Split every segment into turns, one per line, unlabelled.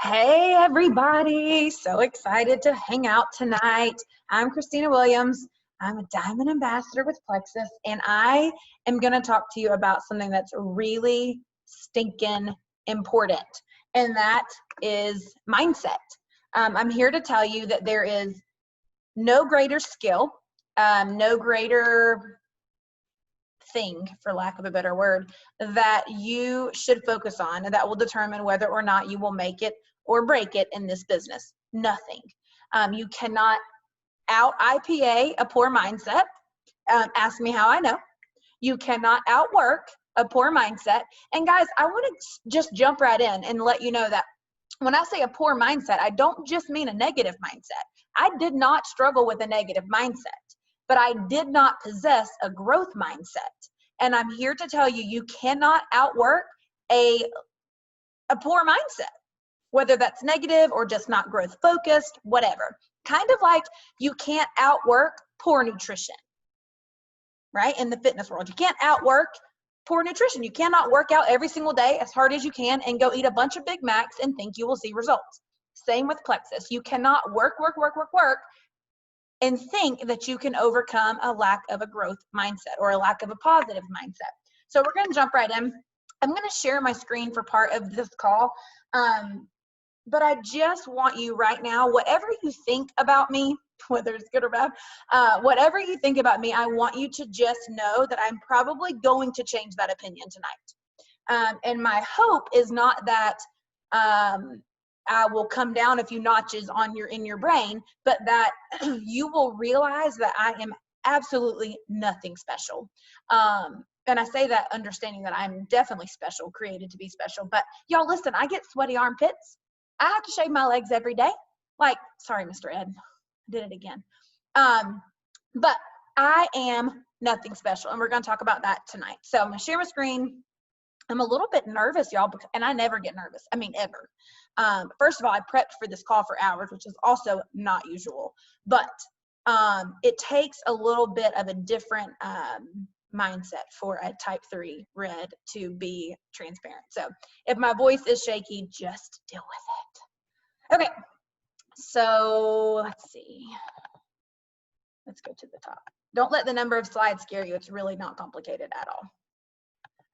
Hey everybody, so excited to hang out tonight. I'm Christina Williams. I'm a Diamond Ambassador with Plexus, and I am going to talk to you about something that's really stinking important, and that is mindset. I'm here to tell you that there is no greater skill, no greater thing, for lack of a better word, that you should focus on that will determine whether or not you will make it or break it in this business. Nothing. You cannot out IPA a poor mindset. Ask me how I know. You cannot outwork a poor mindset. And guys, I want to just jump right in and let you know that when I say a poor mindset, I don't just mean a negative mindset. I did not struggle with a negative mindset, but I did not possess a growth mindset. And I'm here to tell you, you cannot outwork a poor mindset, whether that's negative or just not growth focused, whatever. Kind of like you can't outwork poor nutrition, right? In the fitness world, you can't outwork poor nutrition. You cannot work out every single day as hard as you can and go eat a bunch of Big Macs and think you will see results. Same with Plexus. You cannot work and think that you can overcome a lack of a growth mindset or a lack of a positive mindset. So we're going to jump right in. I'm going to share my screen for part of this call. But I just want you right now, whatever you think about me, whether it's good or bad, whatever you think about me, I want you to just know that I'm probably going to change that opinion tonight. And my hope is not that I will come down a few notches in your brain, but that you will realize that I am absolutely nothing special. And I say that understanding that I'm definitely special, created to be special. But y'all listen, I get sweaty armpits. I have to shave my legs every day. Like, sorry, Mr. Ed, I did it again. But I am nothing special, and we're going to talk about that tonight. So I'm going to share my screen. I'm a little bit nervous, y'all, and I never get nervous. I mean, ever. First of all, I prepped for this call for hours, which is also not usual. But it takes a little bit of a different mindset for a type 3 red to be transparent. So if my voice is shaky, just deal with it. Okay, so let's see. Let's go to the top. Don't let the number of slides scare you. It's really not complicated at all.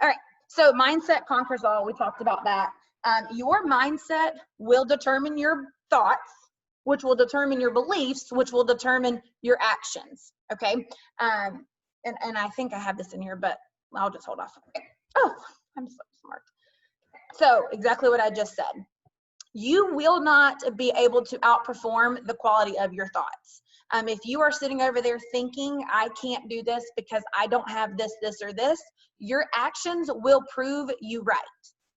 All right, so mindset conquers all. We talked about that. Your mindset will determine your thoughts, which will determine your beliefs, which will determine your actions, okay? And I think I have this in here, but I'll just hold off. Oh, I'm so smart. So exactly what I just said. You will not be able to outperform the quality of your thoughts. If you are sitting over there thinking, I can't do this because I don't have this, this, or this, your actions will prove you right.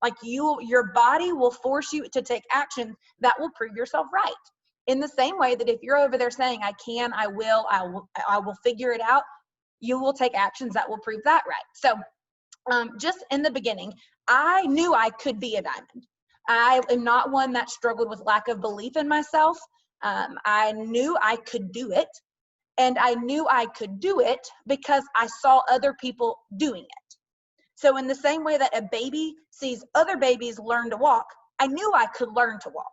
Like your body will force you to take action that will prove yourself right. In the same way that if you're over there saying, I can, I will figure it out, you will take actions that will prove that right. So just in the beginning, I knew I could be a diamond. I am not one that struggled with lack of belief in myself. I knew I could do it, and I knew I could do it because I saw other people doing it. So in the same way that a baby sees other babies learn to walk, I knew I could learn to walk.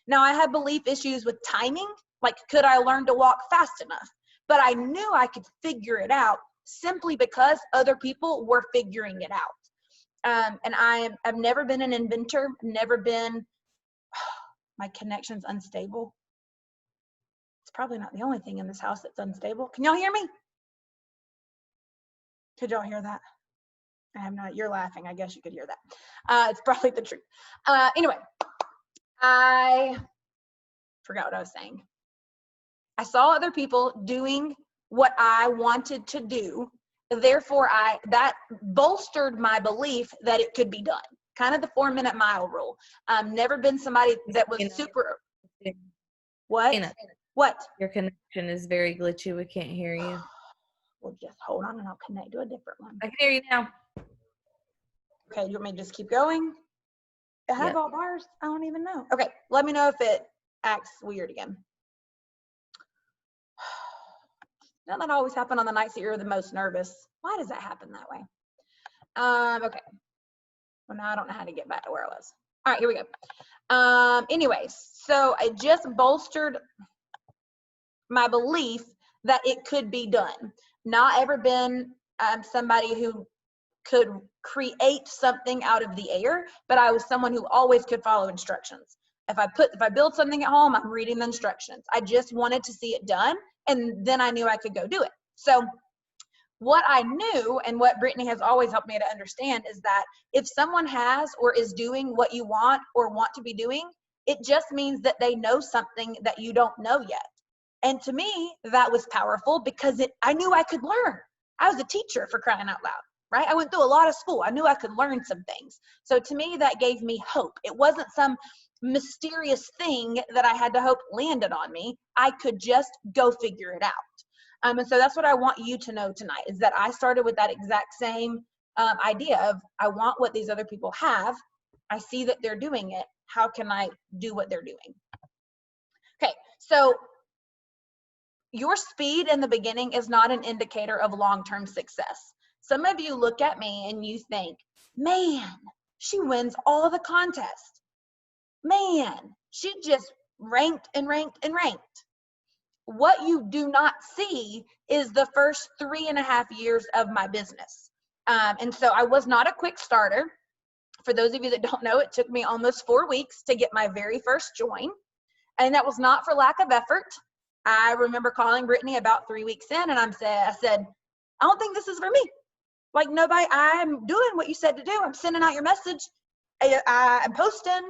Now I had belief issues with timing, like could I learn to walk fast enough? But I knew I could figure it out simply because other people were figuring it out. And I've never been an inventor, never been, my connection's unstable. It's probably not the only thing in this house that's unstable. Can y'all hear me? Could y'all hear that? I have not, you're laughing. I guess you could hear that. It's probably the truth. Anyway, I forgot what I was saying. I saw other people doing what I wanted to do. Therefore, that bolstered my belief that it could be done. Kind of the 4-minute mile rule. Never been somebody that was super. What? What?
Your connection is very glitchy. We can't hear you.
Well, just hold on and I'll connect to a different one.
I can hear you now.
Okay, you want me to just keep going? I have all bars? I don't even know. Okay, let me know if it acts weird again. Doesn't that always happen on the nights that you're the most nervous? Why does that happen that way? Okay. Well, now I don't know how to get back to where I was. All right, here we go. Anyways, so I just bolstered my belief that it could be done. Not ever been somebody who could create something out of the air, but I was someone who always could follow instructions. If I build something at home, I'm reading the instructions. I just wanted to see it done, and then I knew I could go do it. So what I knew, and what Brittany has always helped me to understand, is that if someone has or is doing what you want or want to be doing, it just means that they know something that you don't know yet. And to me, that was powerful because I knew I could learn. I was a teacher, for crying out loud, right? I went through a lot of school. I knew I could learn some things. So to me, that gave me hope. It wasn't some mysterious thing that I had to hope landed on me. I could just go figure it out. And so that's what I want you to know tonight, is that I started with that exact same idea of, I want what these other people have. I see that they're doing it. How can I do what they're doing? Okay, so your speed in the beginning is not an indicator of long-term success. Some of you look at me and you think, man, she wins all the contests. Man, she just ranked and ranked and ranked. What you do not see is the first 3.5 years of my business. And so I was not a quick starter. For those of you that don't know, it took me almost 4 weeks to get my very first join. And that was not for lack of effort. I remember calling Brittany about 3 weeks in, and I said, I don't think this is for me. Like, nobody, I'm doing what you said to do. I'm sending out your message. I'm posting.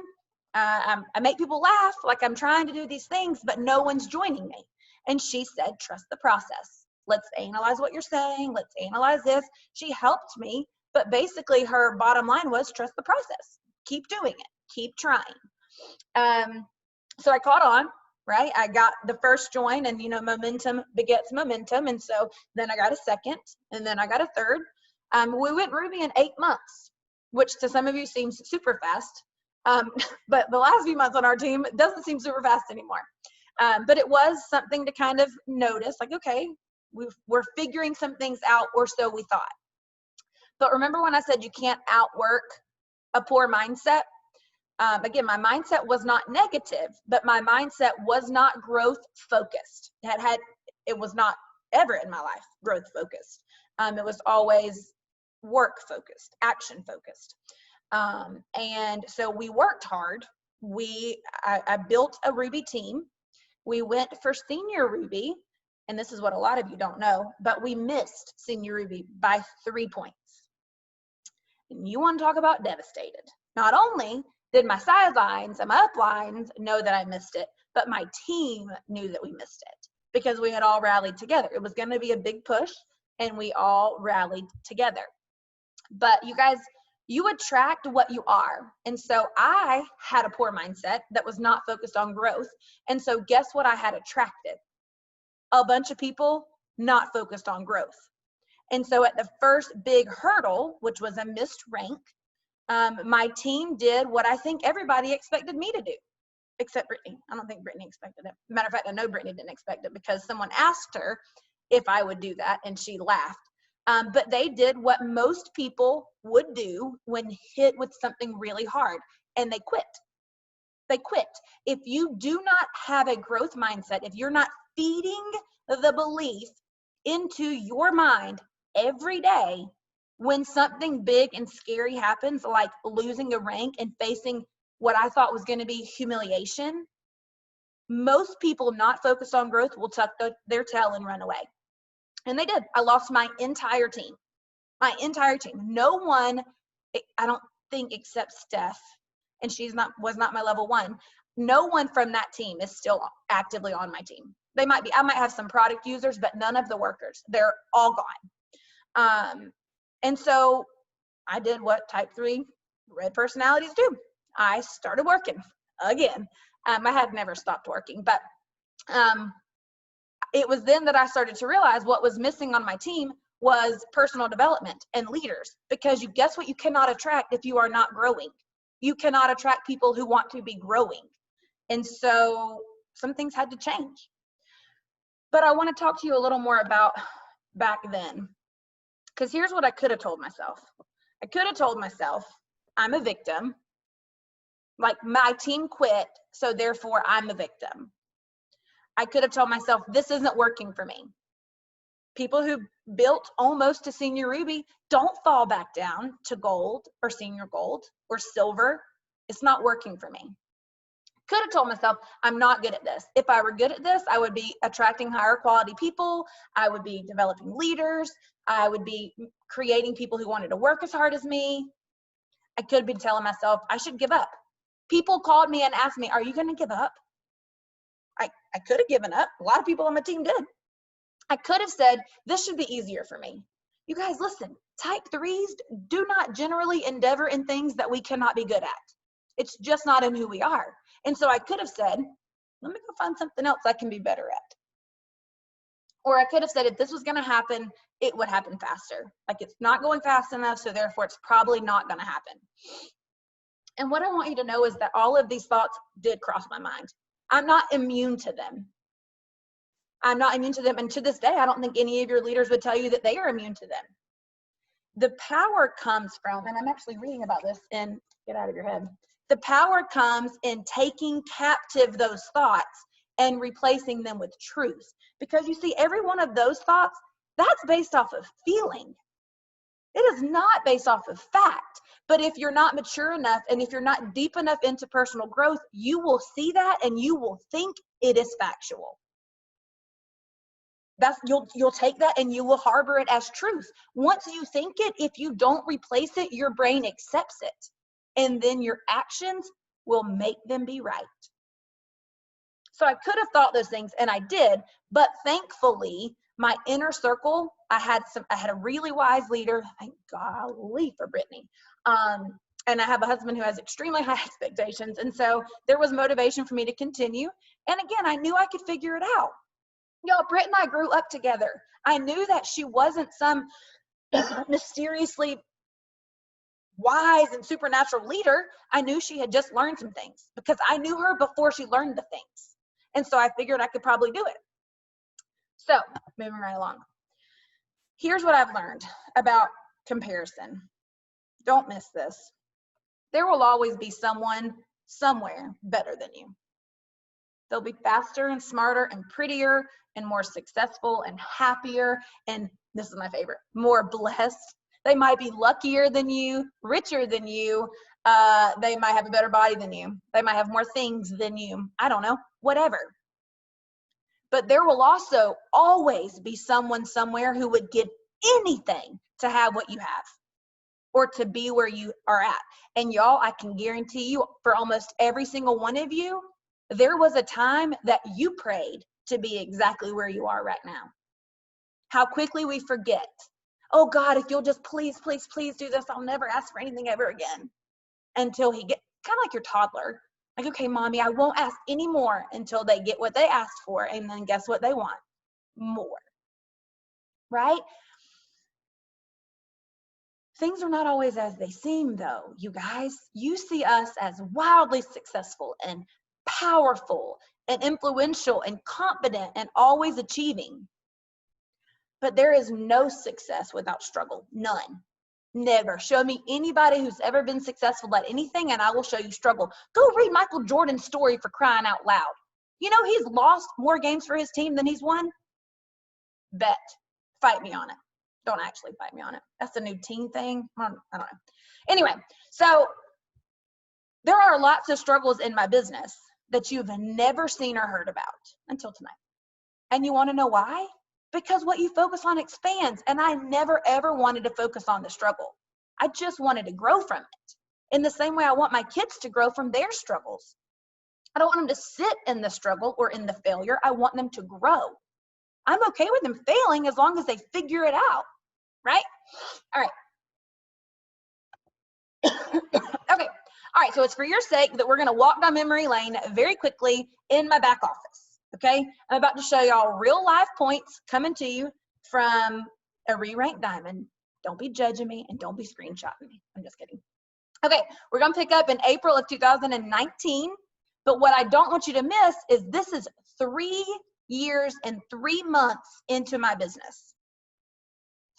I make people laugh. Like, I'm trying to do these things, but no one's joining me. And she said, trust the process. Let's analyze what you're saying. Let's analyze this. She helped me, but basically her bottom line was trust the process. Keep doing it. Keep trying. So I caught on, right? I got the first join, and momentum begets momentum. And so then I got a second, and then I got a third. We went Ruby in 8 months, which to some of you seems super fast. But the last few months on our team, it doesn't seem super fast anymore. But it was something to kind of notice, like, okay, we're figuring some things out, or so we thought. But remember when I said you can't outwork a poor mindset? Again, my mindset was not negative, but my mindset was not growth focused. It was not ever in my life growth focused. It was always work focused, action focused. And so we worked hard. I built a Ruby team. We went for senior Ruby, and this is what a lot of you don't know, but we missed senior Ruby by 3 points. And you want to talk about devastated. Not only did my sidelines and my uplines know that I missed it, but my team knew that we missed it because we had all rallied together. It was going to be a big push, and we all rallied together. But you guys, you attract what you are. And so I had a poor mindset that was not focused on growth. And so guess what I had attracted? A bunch of people not focused on growth. And so at the first big hurdle, which was a missed rank, my team did what I think everybody expected me to do, except Brittany. I don't think Brittany expected it. Matter of fact, I know Brittany didn't expect it because someone asked her if I would do that, and she laughed. But they did what most people would do when hit with something really hard, and they quit. They quit. If you do not have a growth mindset, if you're not feeding the belief into your mind every day, when something big and scary happens, like losing a rank and facing what I thought was going to be humiliation, most people not focused on growth will tuck their tail and run away. And they did. I lost my entire team. My entire team. No one, I don't think, except Steph, and was not my level 1. No one from that team is still actively on my team. They might be. I might have some product users, but none of the workers. They're all gone. And so I did what type 3 red personalities do. I started working again. I had never stopped working, but it was then that I started to realize what was missing on my team was personal development and leaders, because guess what you cannot attract if you are not growing. You cannot attract people who want to be growing. And so some things had to change. But I want to talk to you a little more about back then, because here's what I could have told myself. I could have told myself, I'm a victim. Like my team quit, so therefore I'm a victim. I could have told myself, this isn't working for me. People who built almost to senior ruby don't fall back down to gold or senior gold or silver. It's not working for me. Could have told myself, I'm not good at this. If I were good at this, I would be attracting higher quality people. I would be developing leaders. I would be creating people who wanted to work as hard as me. I could be telling myself I should give up. People called me and asked me, are you going to give up? I could have given up. A lot of people on my team did. I could have said, this should be easier for me. You guys, listen, type 3s do not generally endeavor in things that we cannot be good at. It's just not in who we are. And so I could have said, let me go find something else I can be better at. Or I could have said, if this was going to happen, it would happen faster. Like, it's not going fast enough, so therefore it's probably not going to happen. And what I want you to know is that all of these thoughts did cross my mind. I'm not immune to them. I'm not immune to them. And to this day, I don't think any of your leaders would tell you that they are immune to them. The power comes from, and I'm actually reading about this in Get Out of Your Head. The power comes in taking captive those thoughts and replacing them with truth. Because you see, every one of those thoughts, that's based off of feeling. It is not based off of fact. But if you're not mature enough and if you're not deep enough into personal growth, you will see that and you will think it is factual. You'll take that and you will harbor it as truth. Once you think it, if you don't replace it, your brain accepts it. And then your actions will make them be right. So I could have thought those things, and I did, but thankfully, my inner circle, I had a really wise leader. Thank golly for Brittany. And I have a husband who has extremely high expectations. And so there was motivation for me to continue. And again, I knew I could figure it out. Y'all, Britt and I grew up together. I knew that she wasn't some mysteriously wise and supernatural leader. I knew she had just learned some things because I knew her before she learned the things. And so I figured I could probably do it. So moving right along. Here's what I've learned about comparison. Don't miss this. There will always be someone somewhere better than you. They'll be faster and smarter and prettier and more successful and happier. And this is my favorite, more blessed. They might be luckier than you, richer than you. They might have a better body than you. They might have more things than you. I don't know, whatever. But there will also always be someone somewhere who would give anything to have what you have or to be where you are at. And y'all, I can guarantee you, for almost every single one of you, there was a time that you prayed to be exactly where you are right now. How quickly we forget. Oh God, if you'll just please, please, please do this, I'll never ask for anything ever again. Until he gets, kind of like your toddler. Like, okay, mommy, I won't ask anymore until they get what they asked for. And then guess what they want? More. Right? Things are not always as they seem, though, you guys. You see us as wildly successful and powerful and influential and competent and always achieving. But there is no success without struggle. None. Never. Show me anybody who's ever been successful at anything and I will show you struggle. Go read Michael Jordan's story, for crying out loud. You know, he's lost more games for his team than he's won. Bet. Fight me on it. Don't actually fight me on it. That's a new teen thing. I don't know. Anyway, so there are lots of struggles in my business that you've never seen or heard about until tonight. And you want to know why? Because what you focus on expands. And I never, ever wanted to focus on the struggle. I just wanted to grow from it. In the same way I want my kids to grow from their struggles. I don't want them to sit in the struggle or in the failure. I want them to grow. I'm okay with them failing as long as they figure it out. Right? All right. Okay. All right. So it's for your sake that we're going to walk down memory lane very quickly in my back office. Okay. I'm about to show y'all real life points coming to you from a re-ranked diamond. Don't be judging me and don't be screenshotting me. I'm just kidding. Okay. We're going to pick up in April of 2019. But what I don't want you to miss is this is 3 years and 3 months into my business.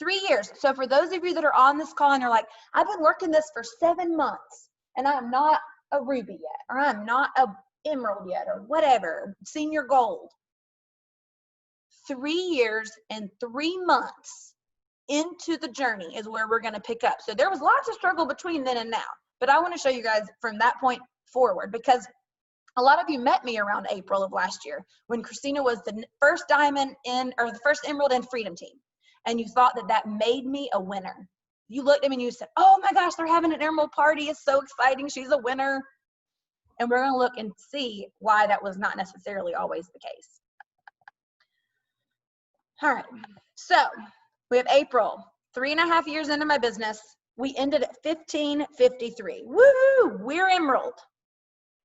3 years. So for those of you that are on this call and you're like, I've been working this for 7 months and I'm not a ruby yet, or I'm not a emerald yet, or whatever, senior gold. 3 years and 3 months into the journey is where we're going to pick up. So there was lots of struggle between then and now, but I want to show you guys from that point forward, because a lot of you met me around April of last year when Christina was the first diamond in, or the first emerald in Freedom Team. And you thought that that made me a winner. You looked at me and you said, oh my gosh, they're having an emerald party. It's so exciting. She's a winner. And we're going to look and see why that was not necessarily always the case. All right. So we have April, 3.5 years into my business. We ended at 1553. Woohoo! We're emerald.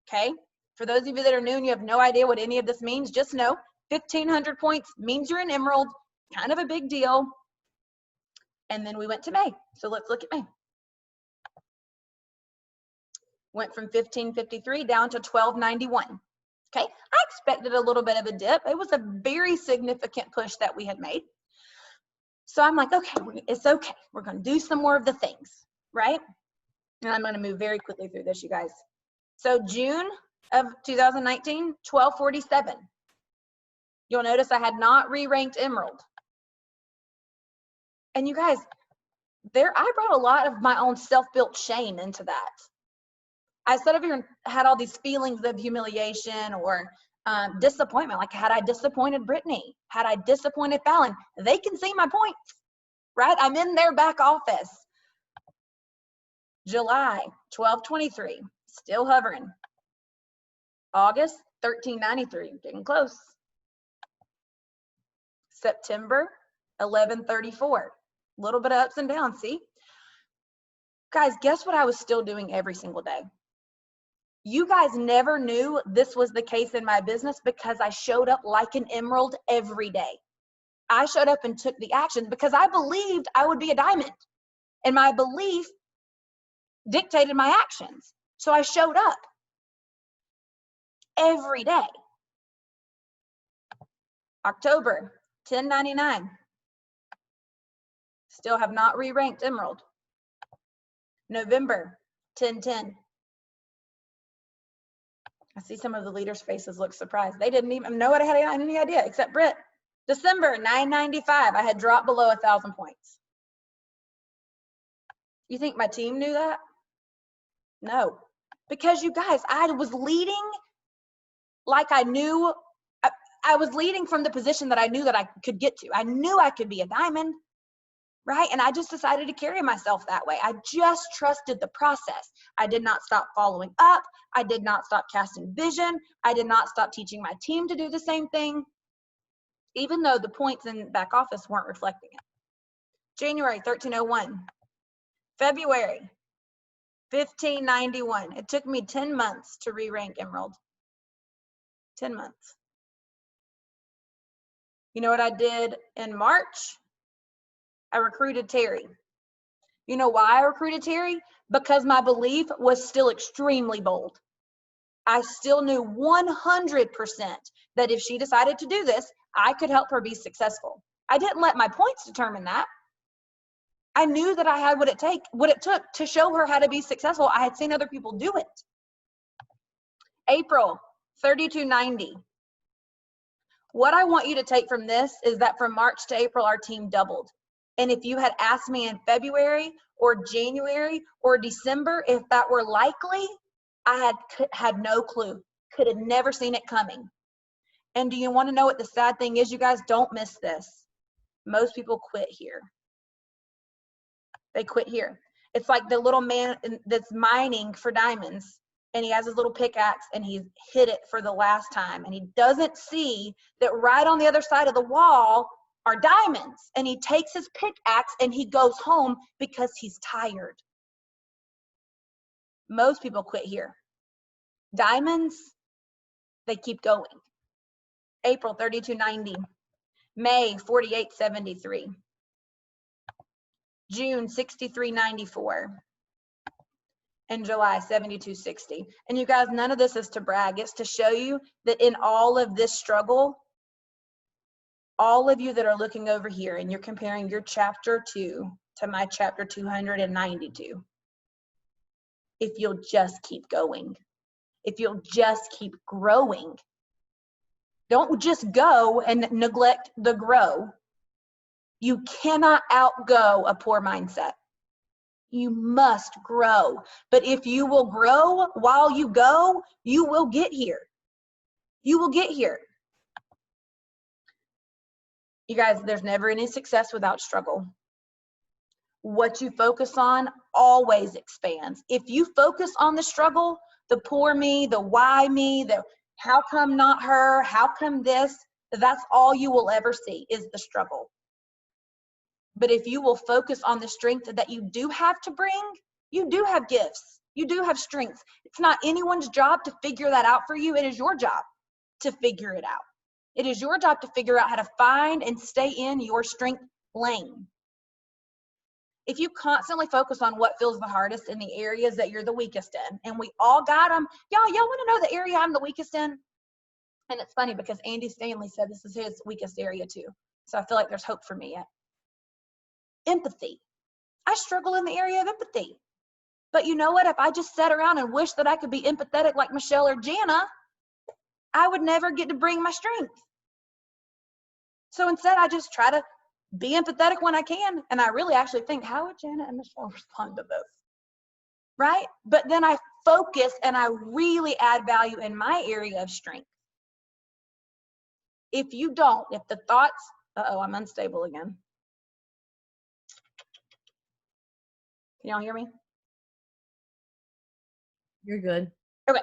Okay. For those of you that are new and you have no idea what any of this means, just know 1,500 points means you're an emerald. Kind of a big deal. And then we went to May. So let's look at May. Went from 1553 down to 1291. Okay, I expected a little bit of a dip. It was a very significant push that we had made. So I'm like, okay, it's okay. We're going to do some more of the things, right? And I'm going to move very quickly through this, you guys. So June of 2019, 1247. You'll notice I had not re-ranked emerald. And you guys, I brought a lot of my own self-built shame into that. I sat over here and had all these feelings of humiliation or disappointment. Like, had I disappointed Brittany? Had I disappointed Fallon? They can see my points, right? I'm in their back office. July, 1223, still hovering. August, 1393, getting close. September, 1134, a little bit of ups and downs, see? Guys, guess what I was still doing every single day? You guys never knew this was the case in my business because I showed up like an emerald every day. I showed up and took the actions because I believed I would be a diamond. And my belief dictated my actions. So I showed up every day. October, 1099. Still have not re-ranked emerald. November, 1010. I see some of the leaders' faces look surprised. They didn't even know what I had any idea, except Britt. December, 995. I had dropped below 1,000 points. You think my team knew that? No. Because you guys, I was leading like I knew. I was leading from the position that I knew that I could get to. I knew I could be a diamond, right? And I just decided to carry myself that way. I just trusted the process. I did not stop following up. I did not stop casting vision. I did not stop teaching my team to do the same thing, even though the points in back office weren't reflecting it. January, 1301. February, 1591. It took me 10 months to re-rank emerald. 10 months. You know what I did in March? I recruited Terry. You know why I recruited Terry? Because my belief was still extremely bold. I still knew 100% that if she decided to do this, I could help her be successful. I didn't let my points determine that. I knew that I had what it took to show her how to be successful. I had seen other people do it. April, 3290. What I want you to take from this is that from March to April, our team doubled. And if you had asked me in February or January or December if that were likely, I had no clue. Could have never seen it coming. And do you want to know what the sad thing is, you guys? Don't miss this. Most people quit here. They quit here. It's like the little man that's mining for diamonds, and he has his little pickaxe and he's hit it for the last time, and he doesn't see that right on the other side of the wall are diamonds, and he takes his pickaxe and he goes home because he's tired. Most people quit here. Diamonds, they keep going. April, 3290. May, 4873. June, 6394. And July, 7260. And you guys, none of this is to brag. It's to show you that in all of this struggle, all of you that are looking over here and you're comparing your chapter 2 to my chapter 292, if you'll just keep going, if you'll just keep growing. Don't just go and neglect the grow. You cannot outgo a poor mindset. You must grow. But if you will grow while you go, you will get here. You will get here. You guys, there's never any success without struggle. What you focus on always expands. If you focus on the struggle, the poor me, the why me, the how come not her, how come this, that's all you will ever see is the struggle. But if you will focus on the strength that you do have to bring, you do have gifts, you do have strengths. It's not anyone's job to figure that out for you. It is your job to figure it out. It is your job to figure out how to find and stay in your strength lane. If you constantly focus on what feels the hardest in the areas that you're the weakest in, and we all got them, y'all want to know the area I'm the weakest in? And it's funny because Andy Stanley said this is his weakest area too. So I feel like there's hope for me yet. Empathy. I struggle in the area of empathy. But you know what? If I just sat around and wished that I could be empathetic like Michelle or Jana, I would never get to bring my strength. So instead, I just try to be empathetic when I can. And I really actually think, how would Jana and Michelle respond to this? Right? But then I focus and I really add value in my area of strength. If you don't, if the thoughts, I'm unstable again. Can y'all hear me?
You're good.
Okay.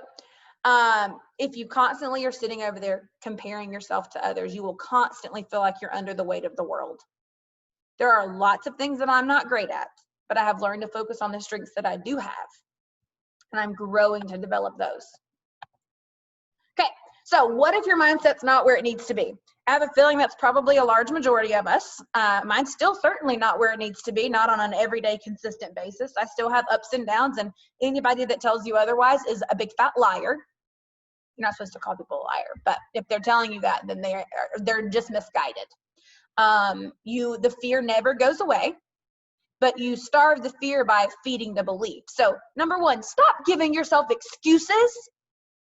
If you constantly are sitting over there comparing yourself to others, you will constantly feel like you're under the weight of the world. There are lots of things that I'm not great at, but I have learned to focus on the strengths that I do have. And I'm growing to develop those. Okay, so what if your mindset's not where it needs to be? I have a feeling that's probably a large majority of us. Mine's still certainly not where it needs to be, not on an everyday consistent basis. I still have ups and downs, and anybody that tells you otherwise is a big fat liar. You're not supposed to call people a liar, but if they're telling you that, then they're just misguided. The fear never goes away, but you starve the fear by feeding the belief. So number one, stop giving yourself excuses.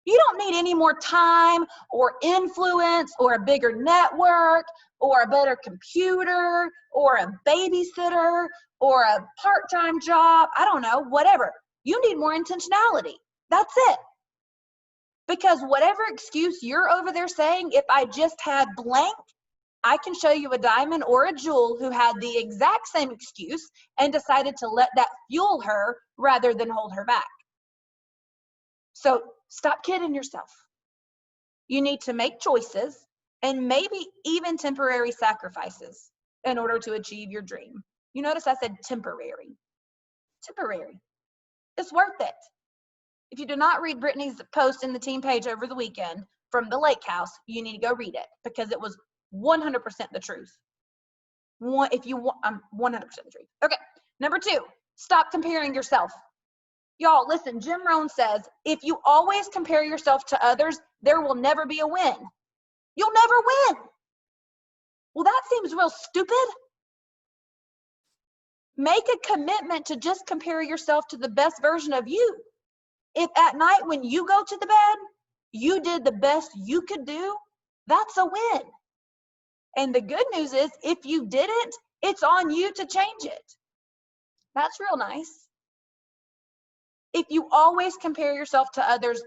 You don't need any more time or influence or a bigger network or a better computer or a babysitter or a part-time job. I don't know, whatever. You need more intentionality. That's it. Because whatever excuse you're over there saying, if I just had blank, I can show you a diamond or a jewel who had the exact same excuse and decided to let that fuel her rather than hold her back. So stop kidding yourself. You need to make choices and maybe even temporary sacrifices in order to achieve your dream. You notice I said temporary. Temporary. It's worth it. If you did not read Brittany's post in the team page over the weekend from the lake house, you need to go read it because it was 100% the truth. If you want, 100% the truth. Okay, number two, stop comparing yourself. Y'all, listen, Jim Rohn says, if you always compare yourself to others, there will never be a win. You'll never win. Well, that seems real stupid. Make a commitment to just compare yourself to the best version of you. If at night when you go to the bed, you did the best you could do, that's a win. And the good news is, if you didn't, it's on you to change it. That's real nice. If you always compare yourself to others,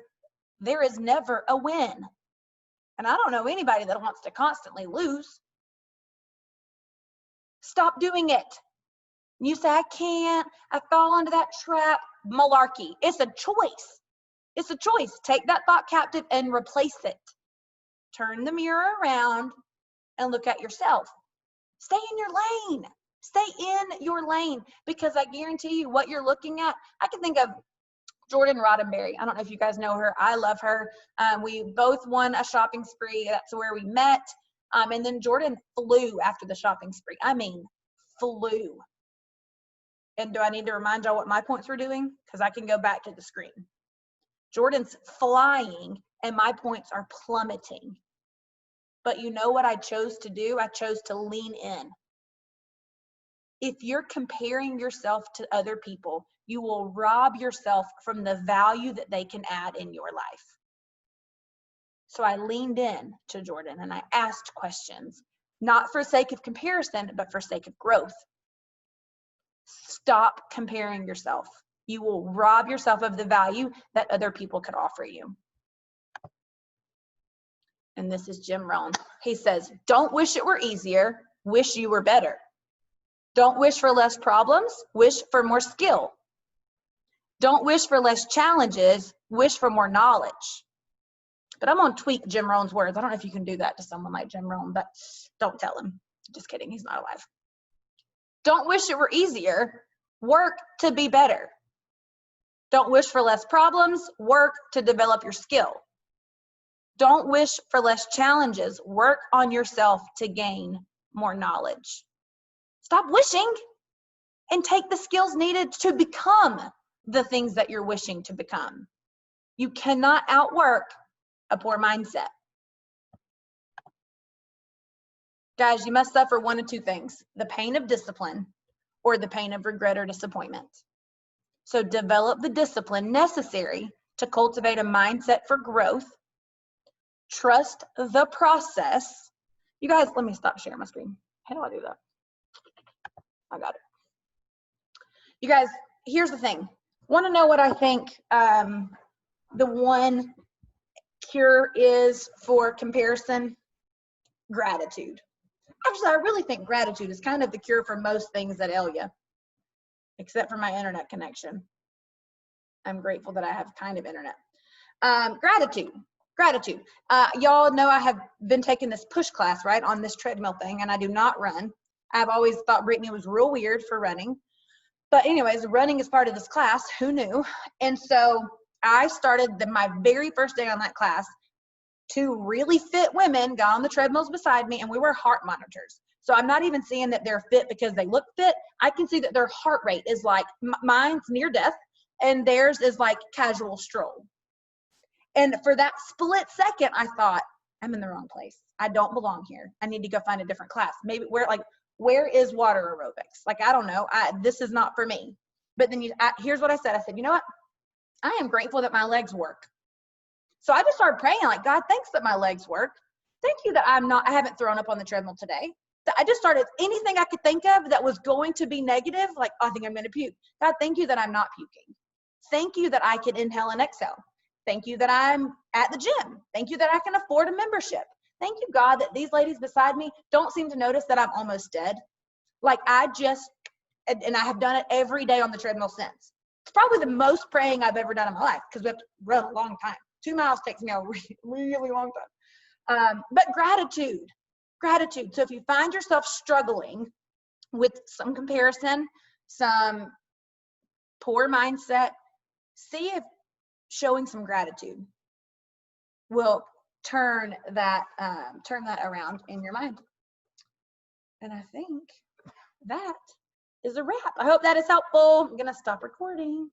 there is never a win. And I don't know anybody that wants to constantly lose. Stop doing it. You say, I can't, I fall into that trap. Malarkey. It's a choice. It's a choice. Take that thought captive and replace it. Turn the mirror around and look at yourself. Stay in your lane. Stay in your lane, because I guarantee you what you're looking at. I can think of Jordan Roddenberry. I don't know if you guys know her. I love her. We both won a shopping spree. That's where we met. And then Jordan flew after the shopping spree. I mean, flew. And do I need to remind y'all what my points were doing? Because I can go back to the screen. Jordan's flying and my points are plummeting. But you know what I chose to do? I chose to lean in. If you're comparing yourself to other people, you will rob yourself from the value that they can add in your life. So I leaned in to Jordan and I asked questions, not for sake of comparison, but for sake of growth. Stop comparing yourself. You will rob yourself of the value that other people could offer you. And this is Jim Rohn. He says, don't wish it were easier, wish you were better. Don't wish for less problems, wish for more skill. Don't wish for less challenges, wish for more knowledge. But I'm going to tweak Jim Rohn's words. I don't know if you can do that to someone like Jim Rohn, but don't tell him. Just kidding, he's not alive. Don't wish it were easier, work to be better. Don't wish for less problems, work to develop your skill. Don't wish for less challenges, work on yourself to gain more knowledge. Stop wishing and take the skills needed to become the things that you're wishing to become. You cannot outwork a poor mindset. Guys, you must suffer one of two things, the pain of discipline or the pain of regret or disappointment. So develop the discipline necessary to cultivate a mindset for growth. Trust the process. You guys, let me stop sharing my screen. How do I do that? I got it. You guys, here's the thing. Want to know what I think the one cure is for comparison? Gratitude. Actually, I really think gratitude is kind of the cure for most things that ail you, except for my internet connection. I'm grateful that I have kind of internet. Gratitude. Y'all know I have been taking this push class, right, on this treadmill thing, and I do not run. I've always thought Brittany was real weird for running. But anyways, running is part of this class. Who knew? And so I started my very first day on that class. Two really fit women got on the treadmills beside me, and we wear heart monitors. So I'm not even seeing that they're fit because they look fit. I can see that their heart rate is like, mine's near death, and theirs is like casual stroll. And for that split second, I thought, I'm in the wrong place. I don't belong here. I need to go find a different class. Maybe where is water aerobics? Like, I don't know. This is not for me. But then here's what I said. I said, you know what? I am grateful that my legs work. So I just started praying, like, God, thanks that my legs work. Thank you that I haven't thrown up on the treadmill today. I just started anything I could think of that was going to be negative, like, I think I'm going to puke. God, thank you that I'm not puking. Thank you that I can inhale and exhale. Thank you that I'm at the gym. Thank you that I can afford a membership. Thank you, God, that these ladies beside me don't seem to notice that I'm almost dead. Like, and I have done it every day on the treadmill since. It's probably the most praying I've ever done in my life because we have to run a long time. 2 miles takes me a really long time. But gratitude. So if you find yourself struggling with some comparison, some poor mindset, see if showing some gratitude will turn that around in your mind. And I think that is a wrap. I hope that is helpful. I'm gonna stop recording.